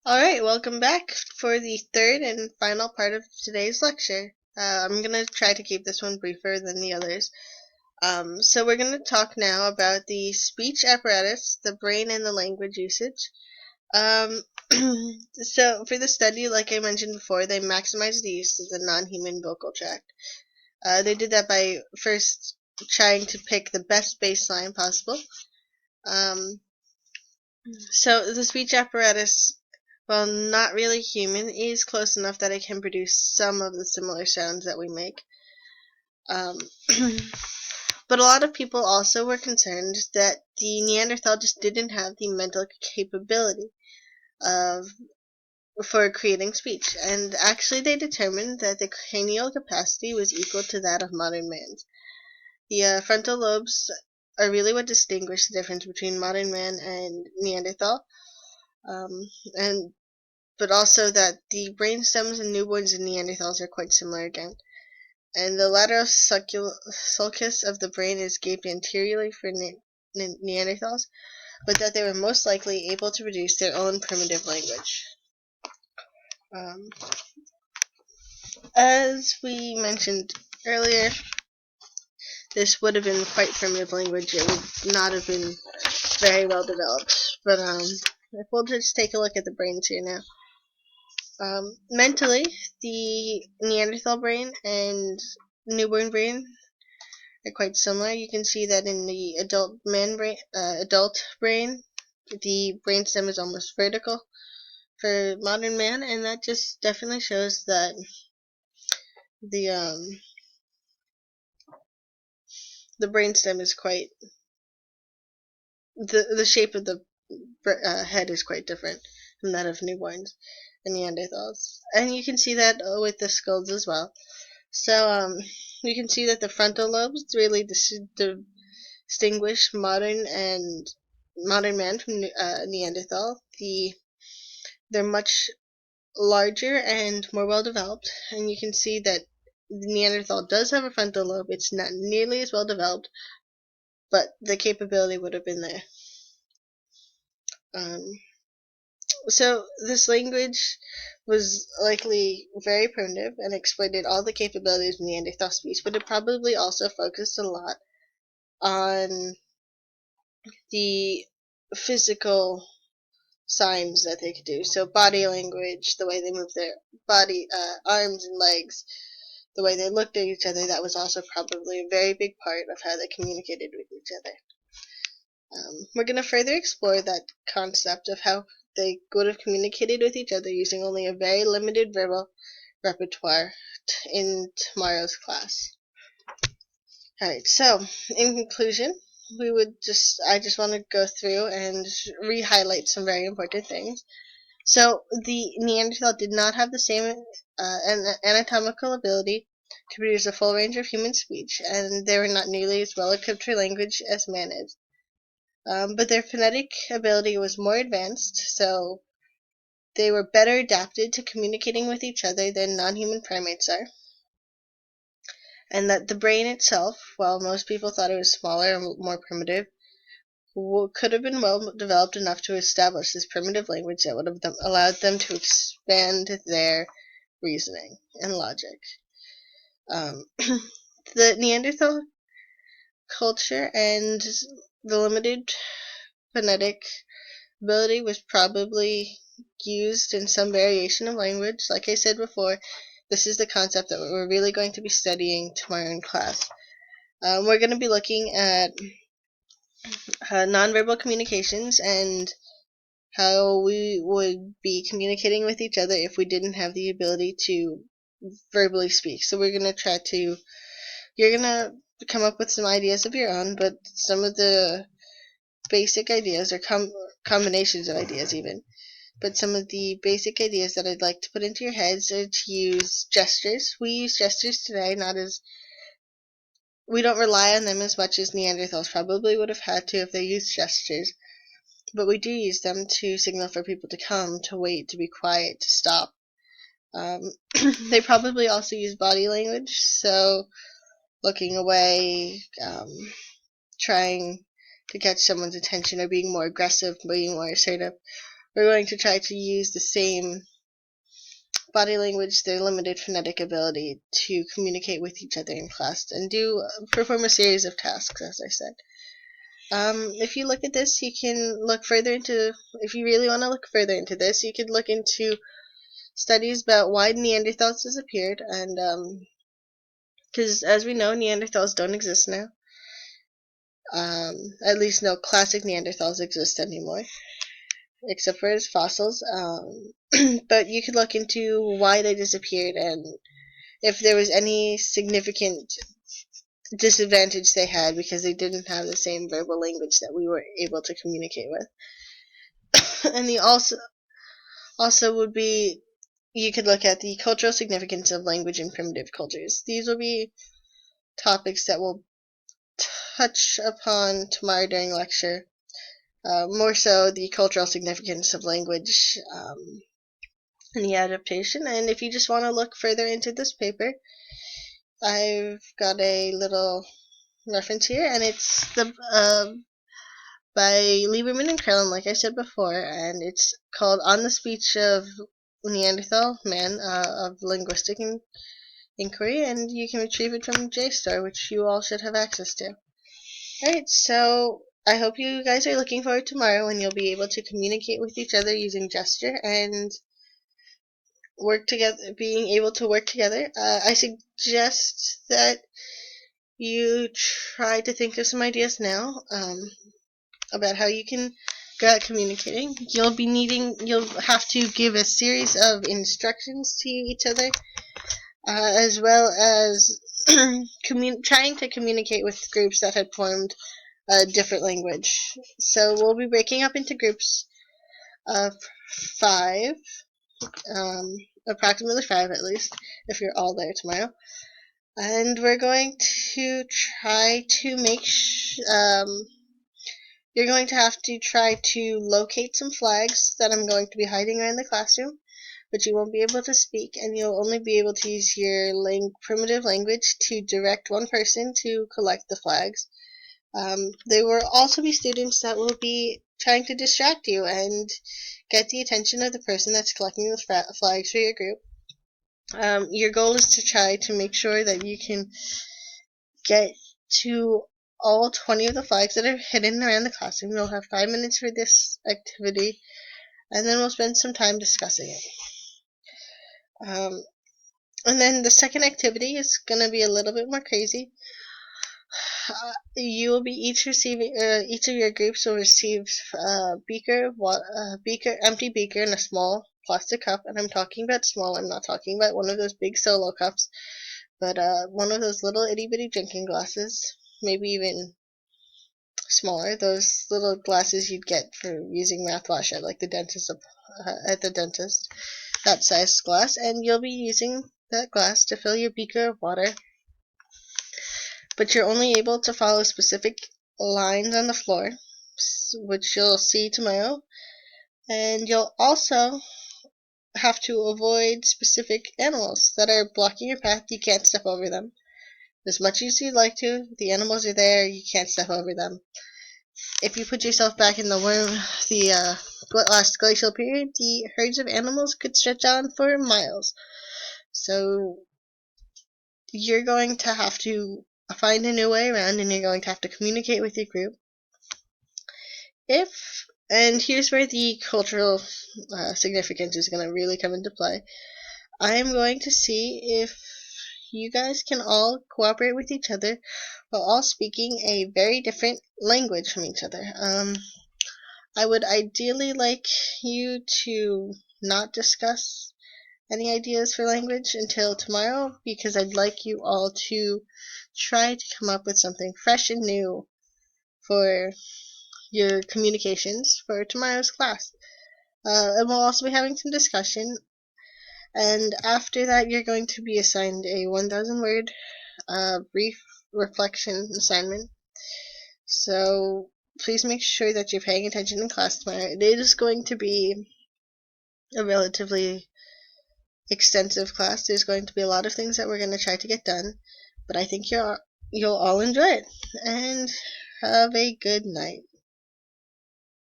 Alright, welcome back for the third and final part of today's lecture. I'm going to try to keep this one briefer than the others. So we're going to talk now about the speech apparatus, the brain, and the language usage. So for the study, like I mentioned before, they maximized the use of the non-human vocal tract. They did that by first trying to pick the best baseline possible. So the speech apparatus, while not really human, is close enough that it can produce some of the similar sounds that we make. Um, but a lot of people also were concerned that the Neanderthal just didn't have the mental capability of for creating speech, and actually they determined that the cranial capacity was equal to that of modern man's. The frontal lobes are really what distinguish the difference between modern man and Neanderthal. Um, and but also that the brain stems in newborns and Neanderthals are quite similar again. And the lateral sulcus of the brain is gaped anteriorly for Neanderthals, but that they were most likely able to produce their own primitive language. Um, as we mentioned earlier, this would have been quite primitive language. It would not have been very well developed. But if we'll just take a look at the brains here now. Mentally, the Neanderthal brain and newborn brain are quite similar. You can see that in the adult brain, the brainstem is almost vertical for modern man, and that just definitely shows that the the brainstem is quite the shape of the head is quite different from that of newborns and Neanderthals, and you can see that with the skulls as well. So you can see that the frontal lobes really distinguish modern man from Neanderthal. They're much larger and more well developed, and you can see that the Neanderthal does have a frontal lobe. It's not nearly as well developed, but the capability would have been there. So this language was likely very primitive and exploited all the capabilities of Neanderthal speech, but it probably also focused a lot on the physical signs that they could do. So body language, the way they move their body, arms and legs, the way they looked at each other, that was also probably a very big part of how they communicated with each other. We're going to further explore that concept of how they would have communicated with each other using only a very limited verbal repertoire in tomorrow's class. Alright, so in conclusion, I just want to go through and re-highlight some very important things. So the Neanderthal did not have the same anatomical ability to produce a full range of human speech, and they were not nearly as well equipped for language as man is. But their phonetic ability was more advanced, so they were better adapted to communicating with each other than non-human primates are. And that the brain itself, while most people thought it was smaller and more primitive, could have been well developed enough to establish this primitive language that would have allowed them to expand their reasoning and logic. The Neanderthal culture and the limited phonetic ability was probably used in some variation of language. Like I said before, this is the concept that we're really going to be studying tomorrow in class. We're going to be looking at nonverbal communications and how we would be communicating with each other if we didn't have the ability to verbally speak. So we're going to you're going to come up with some ideas of your own, but some of the basic ideas or combinations of ideas even. But some of the basic ideas that I'd like to put into your heads are to use gestures. We use gestures today, we don't rely on them as much as Neanderthals probably would have had to if they used gestures. But we do use them to signal for people to come, to wait, to be quiet, to stop. They probably also use body language, so looking away, trying to catch someone's attention, or being more aggressive, being more assertive, we're going to try to use the same body language, their limited phonetic ability to communicate with each other in class and perform a series of tasks, as I said. If you look at this, you can look further into, if you really want to look further into this, you could look into studies about why Neanderthals disappeared, and because as we know, Neanderthals don't exist now. At least no classic Neanderthals exist anymore, except for as fossils. But you could look into why they disappeared and if there was any significant disadvantage they had because they didn't have the same verbal language that we were able to communicate with. And the also would be, you could look at the cultural significance of language in primitive cultures. These will be topics that we'll touch upon tomorrow during lecture. More so the cultural significance of language and the adaptation. And if you just want to look further into this paper, I've got a little reference here, and it's by Lieberman and Krellin, like I said before, and it's called On the Speech of Neanderthal Man of Linguistic Inquiry, and you can retrieve it from JSTOR, which you all should have access to. Alright, so I hope you guys are looking forward to tomorrow when you'll be able to communicate with each other using gesture and work together, being able to work together. I suggest that you try to think of some ideas now about how you can go out communicating. You'll have to give a series of instructions to each other, as well as trying to communicate with groups that had formed a different language. So we'll be breaking up into groups of 5, approximately 5 at least, if you're all there tomorrow. And we're going to try to you're going to have to try to locate some flags that I'm going to be hiding around the classroom, but you won't be able to speak, and you'll only be able to use your primitive language to direct one person to collect the flags. There will also be students that will be trying to distract you and get the attention of the person that's collecting the flags for your group. Your goal is to try to make sure that you can get to all 20 of the flags that are hidden around the classroom. You'll have 5 minutes for this activity, and then we'll spend some time discussing it. And then the second activity is going to be a little bit more crazy. You will be each of your groups will receive a empty beaker, and a small plastic cup. And I'm talking about small. I'm not talking about one of those big solo cups, but one of those little itty bitty drinking glasses, maybe even smaller. Those little glasses you'd get for using mouthwash at like the dentist at the dentist. That size glass, and you'll be using that glass to fill your beaker of water. But you're only able to follow specific lines on the floor, which you'll see tomorrow. And you'll also have to avoid specific animals that are blocking your path. You can't step over them. As much as you'd like to, the animals are there, you can't step over them. If you put yourself back in the last glacial period, the herds of animals could stretch on for miles. So you're going to have to find a new way around, and you're going to have to communicate with your group. And here's where the cultural significance is going to really come into play. I am going to see if you guys can all cooperate with each other while all speaking a very different language from each other. I would ideally like you to not discuss any ideas for language until tomorrow, because I'd like you all to try to come up with something fresh and new for your communications for tomorrow's class. And we'll also be having some discussion, and after that you're going to be assigned a 1,000 word brief reflection assignment. So please make sure that you're paying attention in class tomorrow. It is going to be a relatively extensive class. There's going to be a lot of things that we're going to try to get done, but I think you'll all enjoy it. And have a good night.